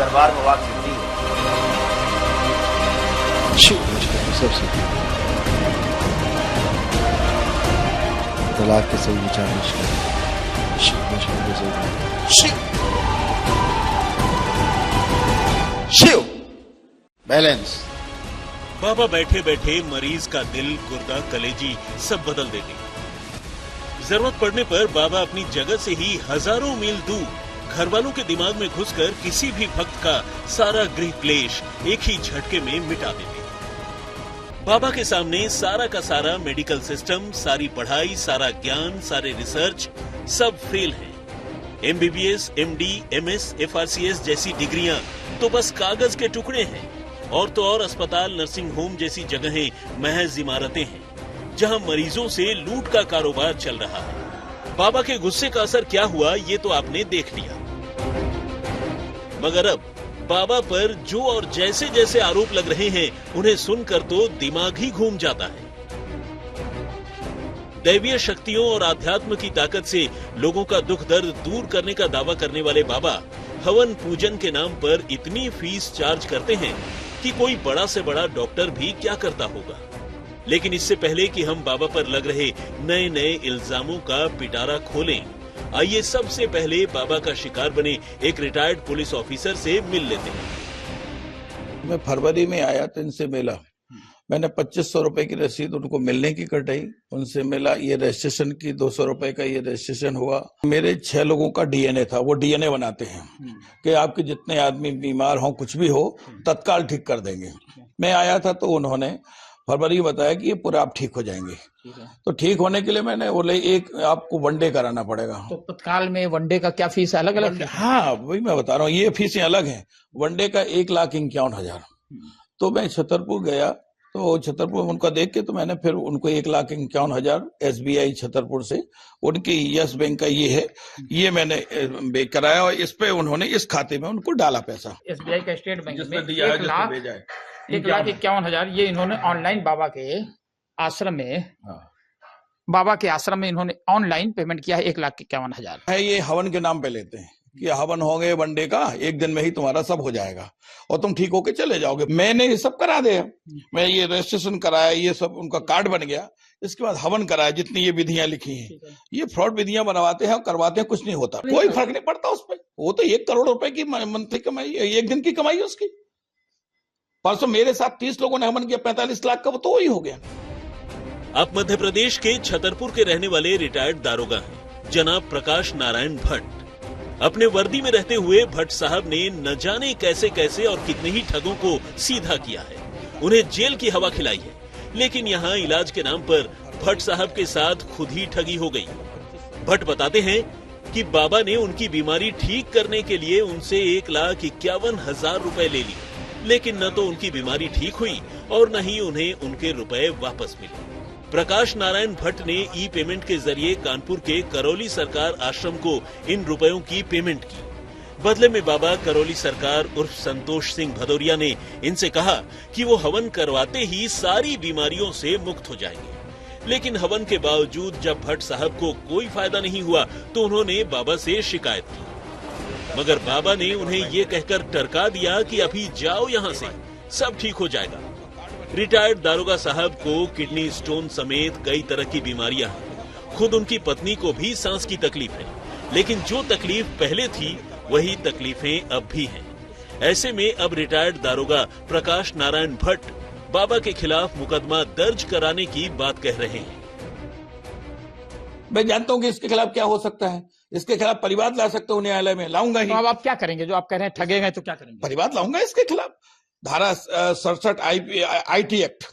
दरबार में वाक सिद्धि है। तलाक के सही विचार शिव बैलेंस। बाबा बैठे बैठे मरीज का दिल, गुर्दा, कलेजी सब बदल देते। जरूरत पड़ने पर बाबा अपनी जगह से ही हजारों मील दूर घर वालों के दिमाग में घुसकर किसी भी भक्त का सारा गृह क्लेश एक ही झटके में मिटा देते। बाबा के सामने सारा का सारा मेडिकल सिस्टम, सारी पढ़ाई, सारा ज्ञान, सारे रिसर्च सब फेल है। MBBS, MD, MS, FRCS जैसी डिग्रियां तो बस कागज के टुकड़े हैं। और तो और अस्पताल, नर्सिंग होम जैसी जगहें महज इमारतें हैं जहां मरीजों से लूट का कारोबार चल रहा है। बाबा के गुस्से का असर क्या हुआ ये तो आपने देख लिया, मगर अब बाबा पर जो और जैसे जैसे आरोप लग रहे हैं उन्हें सुनकर तो दिमाग ही घूम जाता है। दैवीय शक्तियों और आध्यात्म की ताकत से लोगों का दुख दर्द दूर करने का दावा करने वाले बाबा हवन पूजन के नाम पर इतनी फीस चार्ज करते हैं कि कोई बड़ा से बड़ा डॉक्टर भी क्या करता होगा। लेकिन इससे पहले कि हम बाबा पर लग रहे नए नए इल्जामों का पिटारा खोलें, आइए सबसे पहले बाबा का शिकार बने एक रिटायर्ड पुलिस ऑफिसर से मिल लेते हैं। मैं फरवरी में आया तो इनसे मिला। मैंने 2500 रुपए की रसीद उनको मिलने की कटाई, उनसे मिला। ये रजिस्ट्रेशन की 200 रुपए का ये रजिस्ट्रेशन हुआ। मेरे 6 लोगों का DNA था, वो DNA बनाते हैं कि आपके जितने आदमी बीमार हो, कुछ भी हो, तत्काल ठीक कर देंगे। मैं आया था तो उन्होंने फरवरी में बताया कि ये पूरा आप ठीक हो जाएंगे। तो ठीक होने के लिए मैंने बोले एक आपको वनडे कराना पड़ेगा। तो तत्काल में वनडे का क्या फीस अलग अलग? हाँ वही मैं बता रहा हूँ, ये फीसें अलग हैं। वनडे का 1,51,000। तो मैं छतरपुर गया, तो छतरपुर उनका देख के तो मैंने फिर उनको 1,51,000 SBI छतरपुर से, उनकी यस बैंक का ये है, ये मैंने कराया और इस पे उन्होंने इस खाते में उनको डाला पैसा। SBI का स्टेट बैंक में 1,51,000 ये इन्होंने ऑनलाइन बाबा के आश्रम में इन्होंने ऑनलाइन पेमेंट किया है। 1,51,000 है। ये हवन के नाम पे लेते हैं कि हवन होंगे वनडे का, एक दिन में ही तुम्हारा सब हो जाएगा और तुम ठीक होके चले जाओगे। मैंने ये सब करा दिया, मैं ये रजिस्ट्रेशन कराया, ये सब उनका कार्ड बन गया। इसके बाद हवन कराया, जितनी ये विधियां लिखी हैं, ये फ्रॉड विधियां बनवाते हैं और करवाते हैं, कुछ नहीं होता, कोई फर्क नहीं पड़ता उस पर। वो तो 1 करोड़ रुपए की मंथली कमाई है, एक दिन की कमाई है उसकी। परसों मेरे साथ 30 लोगों ने हवन किया, 45 लाख का, वो तो वही हो गया। आप मध्य प्रदेश के छतरपुर के रहने वाले रिटायर्ड दारोगा हैं जनाब प्रकाश नारायण भट्ट। अपने वर्दी में रहते हुए भट्ट साहब ने न जाने कैसे कैसे और कितने ही ठगों को सीधा किया है, उन्हें जेल की हवा खिलाई है। लेकिन यहाँ इलाज के नाम पर भट्ट साहब के साथ खुद ही ठगी हो गई। भट्ट बताते हैं कि बाबा ने उनकी बीमारी ठीक करने के लिए उनसे 1,51,000 रुपए ले लिए, लेकिन न तो उनकी बीमारी ठीक हुई और न ही उन्हें उनके रुपए वापस मिले। प्रकाश नारायण भट्ट ने ई पेमेंट के जरिए कानपुर के करौली सरकार आश्रम को इन रुपयों की पेमेंट की। बदले में बाबा करौली सरकार उर्फ संतोष सिंह भदौरिया ने इनसे कहा कि वो हवन करवाते ही सारी बीमारियों से मुक्त हो जाएंगे। लेकिन हवन के बावजूद जब भट्ट साहब को कोई फायदा नहीं हुआ तो उन्होंने बाबा से शिकायत की, मगर बाबा ने उन्हें ये कहकर टरका दिया कि अभी जाओ यहाँ से, सब ठीक हो जाएगा। रिटायर्ड दारोगा साहब को किडनी स्टोन समेत कई तरह की बीमारियां हैं। खुद उनकी पत्नी को भी सांस की तकलीफ है, लेकिन जो तकलीफ पहले थी वही तकलीफें अब भी हैं। ऐसे में अब रिटायर्ड दारोगा प्रकाश नारायण भट्ट बाबा के खिलाफ मुकदमा दर्ज कराने की बात कह रहे हैं। मैं जानता हूं कि इसके खिलाफ क्या हो सकता है, इसके खिलाफ परिवाद ला सकता हूं, न्यायालय में लाऊंगा ही। तो अब आप क्या करेंगे? जो आप कह रहे हैं ठगे गए तो क्या करेंगे? परिवाद लाऊंगा इसके खिलाफ। धारा 67 IT एक्ट,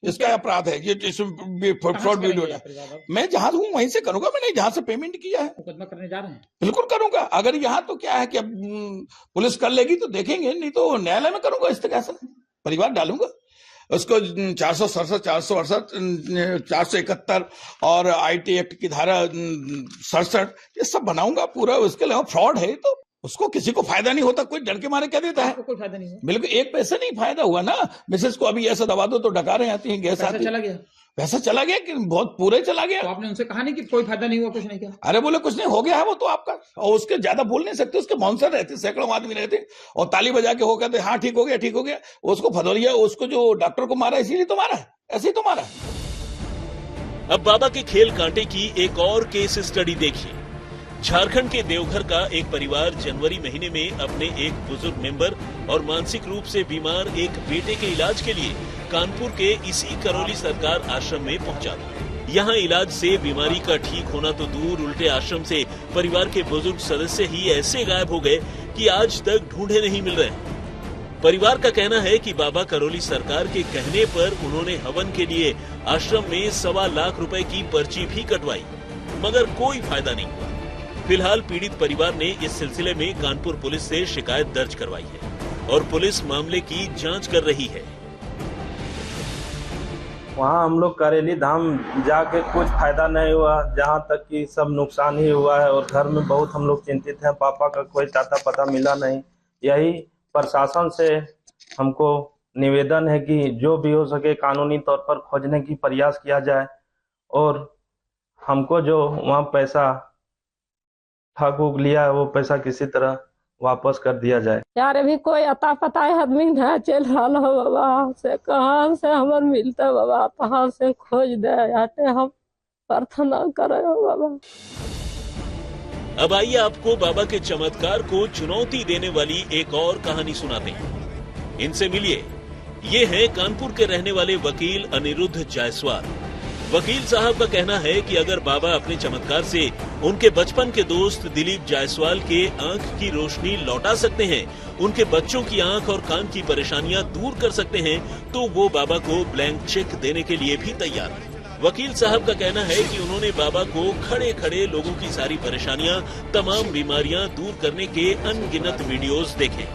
इसका अपराध है ये, फ्रॉड वीडियो। मैं जहां हूं वहीं से करूंगा, मैंने जहां से पेमेंट किया है मुकदमा करने जा रहे हैं। बिल्कुल करूंगा। अगर यहाँ तो क्या है कि अब पुलिस कर लेगी तो देखेंगे, नहीं तो न्यायालय में करूंगा। इस तरह से परिवार डालूंगा उसको। 467, 468, 471 और IT एक्ट की धारा 67 ये सब बनाऊंगा पूरा। उसके अलावा फ्रॉड है तो उसको किसी को फायदा नहीं होता, कोई डर के मारे कह देता है। आपको कोई फायदा नहीं हुआ? बिल्कुल, एक पैसा नहीं फायदा हुआ ना। मिसेस को अभी ऐसा दबा दो तो डकारें आती हैं, गैस पैसा आती चला गया पैसा चला गया कि बहुत पूरे चला गया। तो आपने उनसे कहा नहीं कि कोई फायदा नहीं हुआ, कुछ नहीं किया? अरे बोले कुछ नहीं, हो गया है वो तो आपका, और उसके ज्यादा बोल नहीं सकते, उसके बाउंसर रहते, सैकड़ों आदमी रहते, और ताली बजा के हो कहते हाँ ठीक हो गया ठीक हो गया। उसको फदोलिया, उसको जो डॉक्टर को मारा इसीलिए तो मारा है, ऐसे ही तो मारा है। अब बाबा के खेल कांटे की एक और केस स्टडी देखिए। झारखंड के देवघर का एक परिवार जनवरी महीने में अपने एक बुजुर्ग मेंबर और मानसिक रूप से बीमार एक बेटे के इलाज के लिए कानपुर के इसी करौली सरकार आश्रम में पहुंचा था। यहाँ इलाज से बीमारी का ठीक होना तो दूर, उल्टे आश्रम से परिवार के बुजुर्ग सदस्य ही ऐसे गायब हो गए कि आज तक ढूंढे नहीं मिल रहे। परिवार का कहना है कि बाबा करौली सरकार के कहने पर उन्होंने हवन के लिए आश्रम में 1.25 लाख रुपए की पर्ची भी कटवाई, मगर कोई फायदा नहीं हुआ। फिलहाल पीड़ित परिवार ने इस सिलसिले में कानपुर पुलिस से शिकायत दर्ज करवाई है और पुलिस मामले की जांच कर रही है। वहाँ हम लोग करेली धाम जाके कुछ फायदा नहीं हुआ, जहाँ तक कि सब नुकसान ही हुआ है और घर में बहुत हम लोग चिंतित हैं। पापा का कोई आता पता मिला नहीं। यही प्रशासन से हमको निवेदन है कि जो भी हो सके कानूनी तौर पर खोजने की प्रयास किया जाए और हमको जो वहाँ पैसा ठग उग लिया है वो पैसा किसी तरह वापस कर दिया जाए। यार अभी कोई अता पता आदमी ना चल रहा हो बाबा, से कहाँ से हमार मिलता बाबा, कहाँ से खोज दे आते, हम प्रार्थना करे हो बाबा। अब आइए आपको बाबा के चमत्कार को चुनौती देने वाली एक और कहानी सुनाते हैं। इनसे मिलिए। ये हैं कानपुर के रहने वाले वकील अनिरुद्ध जायसवाल। वकील साहब का कहना है कि अगर बाबा अपने चमत्कार से उनके बचपन के दोस्त दिलीप जायसवाल के आंख की रोशनी लौटा सकते हैं, उनके बच्चों की आंख और कान की परेशानियां दूर कर सकते हैं, तो वो बाबा को ब्लैंक चेक देने के लिए भी तैयार है। वकील साहब का कहना है कि उन्होंने बाबा को खड़े खड़े लोगों की सारी परेशानियां, तमाम बीमारियां दूर करने के अनगिनत वीडियोस देखे,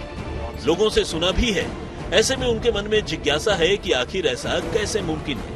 लोगों से सुना भी है। ऐसे में उनके मन में जिज्ञासा है कि आखिर ऐसा कैसे मुमकिन है।